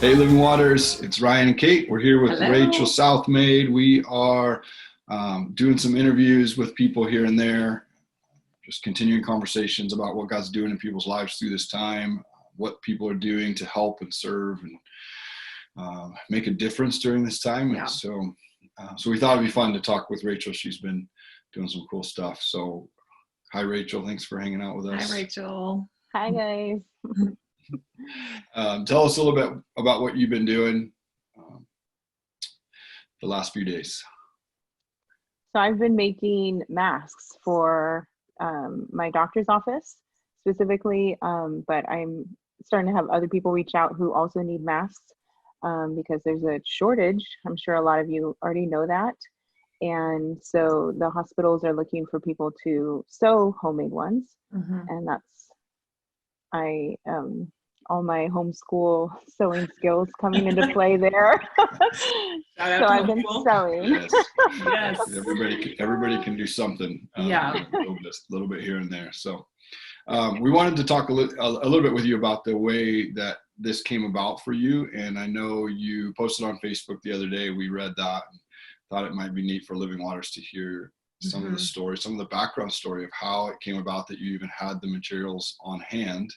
Hey, Living Waters, it's Ryan and Kate. We're here with Hello. Rachel Southmayd. We are doing some interviews with people here and there, just continuing conversations about what God's doing in people's lives through this time, what people are doing to help and serve and make a difference during this time. Yeah. And so we thought it'd be fun to talk with Rachel. She's been doing some cool stuff. So hi, Rachel. Thanks for hanging out with Hi, us. Rachel. Hi guys. Tell us a little bit about what you've been doing the last few days. So I've been making masks for my doctor's office specifically, but I'm starting to have other people reach out who also need masks because there's a shortage. I'm sure a lot of you already know that. And so the hospitals are looking for people to sew homemade ones. Mm-hmm. And all my homeschool sewing skills coming into play there. So I've been sewing. Yes. Yes. Everybody can do something. Yeah. A little bit here and there. So we wanted to talk a little bit with you about the way that this came about for you. And I know you posted on Facebook the other day. We read that and thought it might be neat for Living Waters to hear some of the stories, some of the background story of how it came about that you even had the materials on hand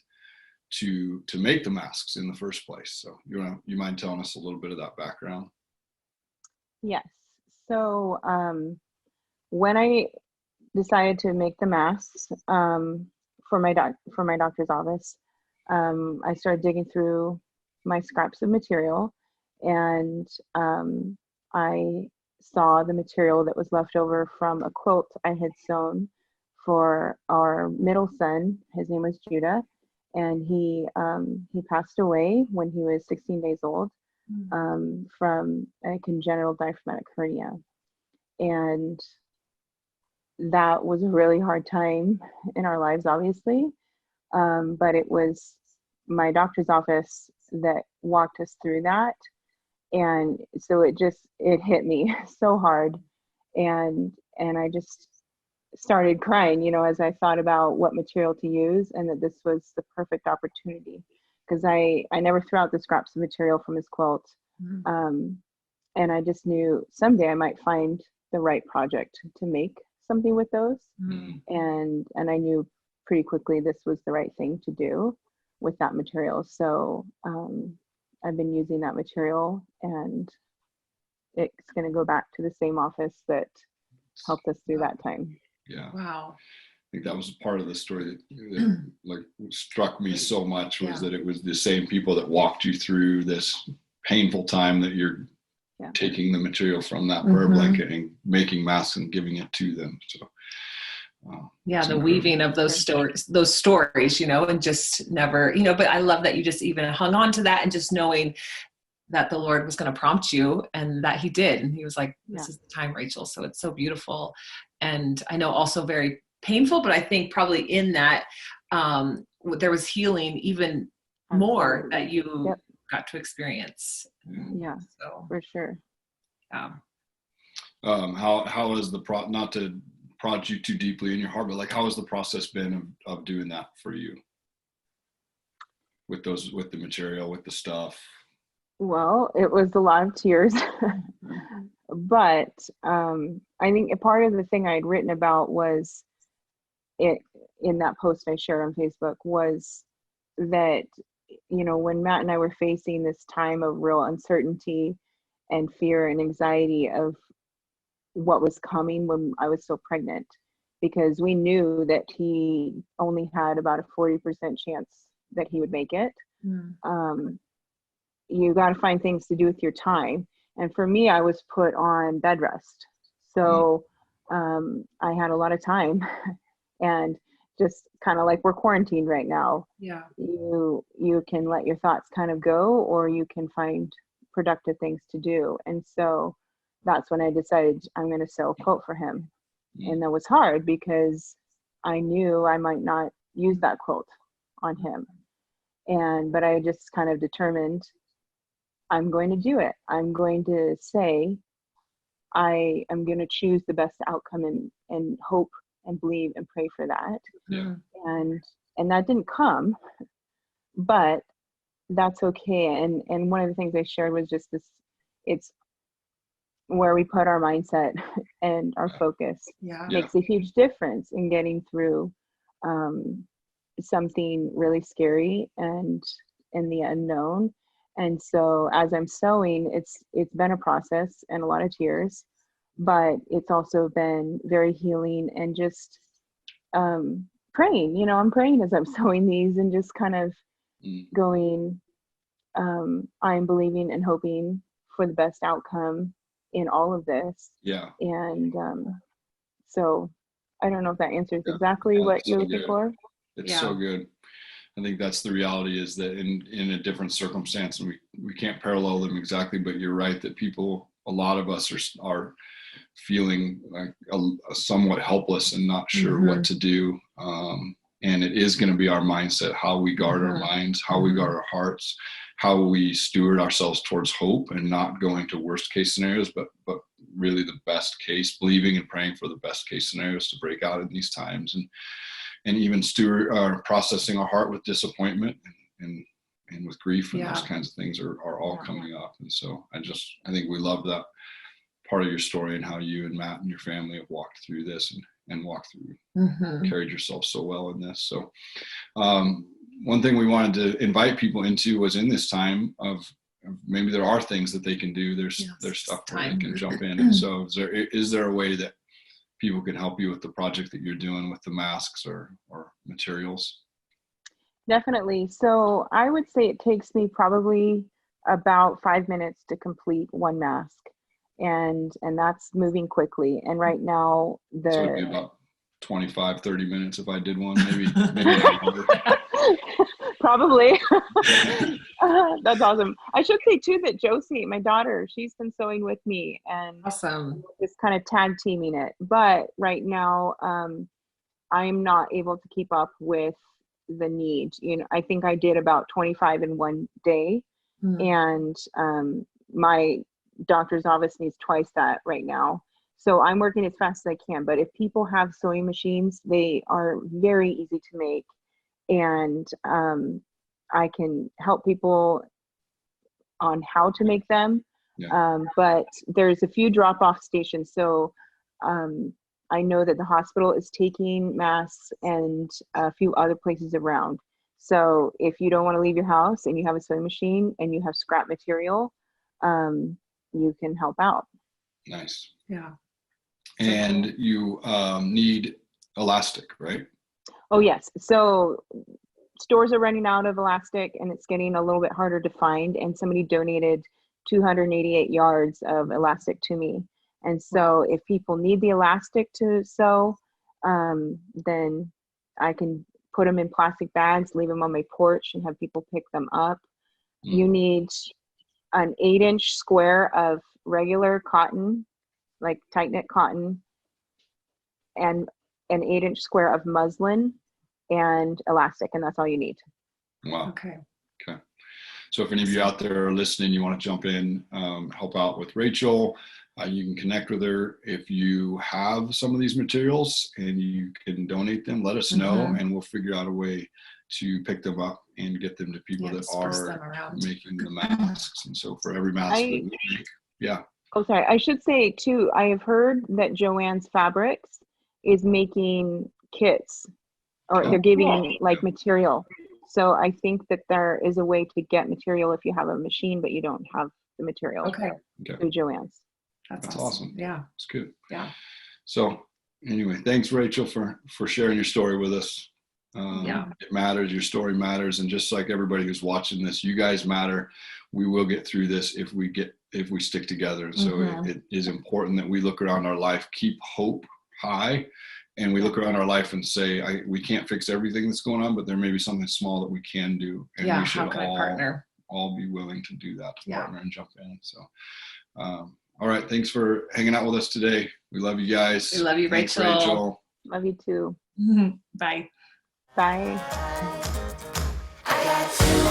to make the masks in the first place. So you mind telling us a little bit of that background? Yes. So when I decided to make the masks for my doctor's office, I started digging through my scraps of material, and I saw the material that was left over from a quilt I had sewn for our middle son. His name was Judah, and he passed away when he was 16 days old from a congenital diaphragmatic hernia. And that was a really hard time in our lives, obviously. But it was my doctor's office that walked us through that. And so it hit me so hard. And I just started crying, as I thought about what material to use, and that this was the perfect opportunity, because I never threw out the scraps of material from his quilt. And I just knew someday I might find the right project to make something with those. And I knew pretty quickly this was the right thing to do with that material. So I've been using that material, and it's going to go back to the same office that helped us through that time. Yeah. Wow. I think that was part of the story that like struck me so much was that it was the same people that walked you through this painful time that you're taking the material from that prayer blanket and making masks and giving it to them. So the weaving of those stories, and just never, but I love that you just even hung on to that, and just knowing that the Lord was going to prompt you, and that he did. And he was like, this is the time, Rachel. So it's so beautiful. And I know also very painful, but I think probably in that there was healing even more that you got to experience. Yeah, so for sure. How is not to prod you too deeply in your heart, but like, how has the process been of doing that for you with the material, with the stuff? Well, it was a lot of tears, but I think a part of the thing I had written about was it in that post I shared on Facebook was that, when Matt and I were facing this time of real uncertainty and fear and anxiety of what was coming when I was still pregnant, because we knew that he only had about a 40% chance that he would make it. You got to find things to do with your time. And for me, I was put on bed rest. So I had a lot of time, and just kind of like we're quarantined right now. Yeah. You can let your thoughts kind of go, or you can find productive things to do. And so that's when I decided I'm going to sew a quilt for him. And that was hard because I knew I might not use that quilt on him. But I just kind of determined I'm going to do it. I'm going to say I am going to choose the best outcome and hope and believe and pray for that. Yeah. And that didn't come, but that's okay. And one of the things I shared was just this, it's where we put our mindset and our focus makes a huge difference in getting through something really scary and in the unknown. And so as I'm sewing, it's been a process and a lot of tears, but it's also been very healing, and just praying, I'm praying as I'm sewing these, and just kind of going, I'm believing and hoping for the best outcome in all of this. Yeah. And so I don't know if that answers exactly what you're looking for. It's so good. I think that's the reality, is that in a different circumstance, and we can't parallel them exactly, but you're right that a lot of us are feeling like a somewhat helpless and not sure what to do. And it is going to be our mindset, how we guard our minds, how we guard our hearts, how we steward ourselves towards hope and not going to worst case scenarios, but really the best case, believing and praying for the best case scenarios to break out in these times, and even processing our heart with disappointment and with grief, and those kinds of things are all coming up. And so I think we love that part of your story, and how you and Matt and your family have walked through this and walked through, carried yourself so well in this. So one thing we wanted to invite people into was, in this time of maybe there are things that they can do. There's stuff where they can jump in. And so is there a way that people can help you with the project that you're doing with the masks or materials? Definitely. So I would say it takes me probably about 5 minutes to complete one mask. And that's moving quickly. And right now So it'd be about 25, 30 minutes if I did one, maybe longer. Probably. That's awesome. I should say too that Josie, my daughter, she's been sewing with me, and awesome, just kind of tag teaming it. But right now, I'm not able to keep up with the need. I think I did about 25 in one day, and my doctor's office needs twice that right now. So I'm working as fast as I can. But if people have sewing machines, they are very easy to make. And I can help people on how to make them. But there's a few drop-off stations. So I know that the hospital is taking masks, and a few other places around. So if you don't want to leave your house and you have a sewing machine and you have scrap material, you can help out. Nice. Yeah. And you need elastic, right? Oh, yes. So stores are running out of elastic, and it's getting a little bit harder to find. And somebody donated 288 yards of elastic to me. And so if people need the elastic to sew, then I can put them in plastic bags, leave them on my porch, and have people pick them up. You need an 8-inch square of regular cotton, like tight knit cotton, and an 8-inch square of muslin and elastic, and that's all you need. Wow. Okay. So if any of you out there are listening, you want to jump in, help out with Rachel, you can connect with her. If you have some of these materials and you can donate them, let us know, and we'll figure out a way to pick them up and get them to people that are making the masks. And so for every mask that we make, Oh, sorry. I should say too, I have heard that Joann's Fabrics is making kits, or they're giving material. So I think that there is a way to get material if you have a machine, but you don't have the material. Okay. Through Joann's. That's awesome. Yeah. It's good. Yeah. So anyway, thanks, Rachel, for sharing your story with us. It matters. Your story matters. And just like everybody who's watching this, you guys matter. We will get through this if we stick together. And so it is important that we look around our life, keep hope high, and we look around our life and say, we can't fix everything that's going on, but there may be something small that we can do. And we should all be willing to do that, to partner and jump in. So, all right. Thanks for hanging out with us today. We love you guys. We love you, Thanks, Rachel. Love you too. Bye. Bye. I got you.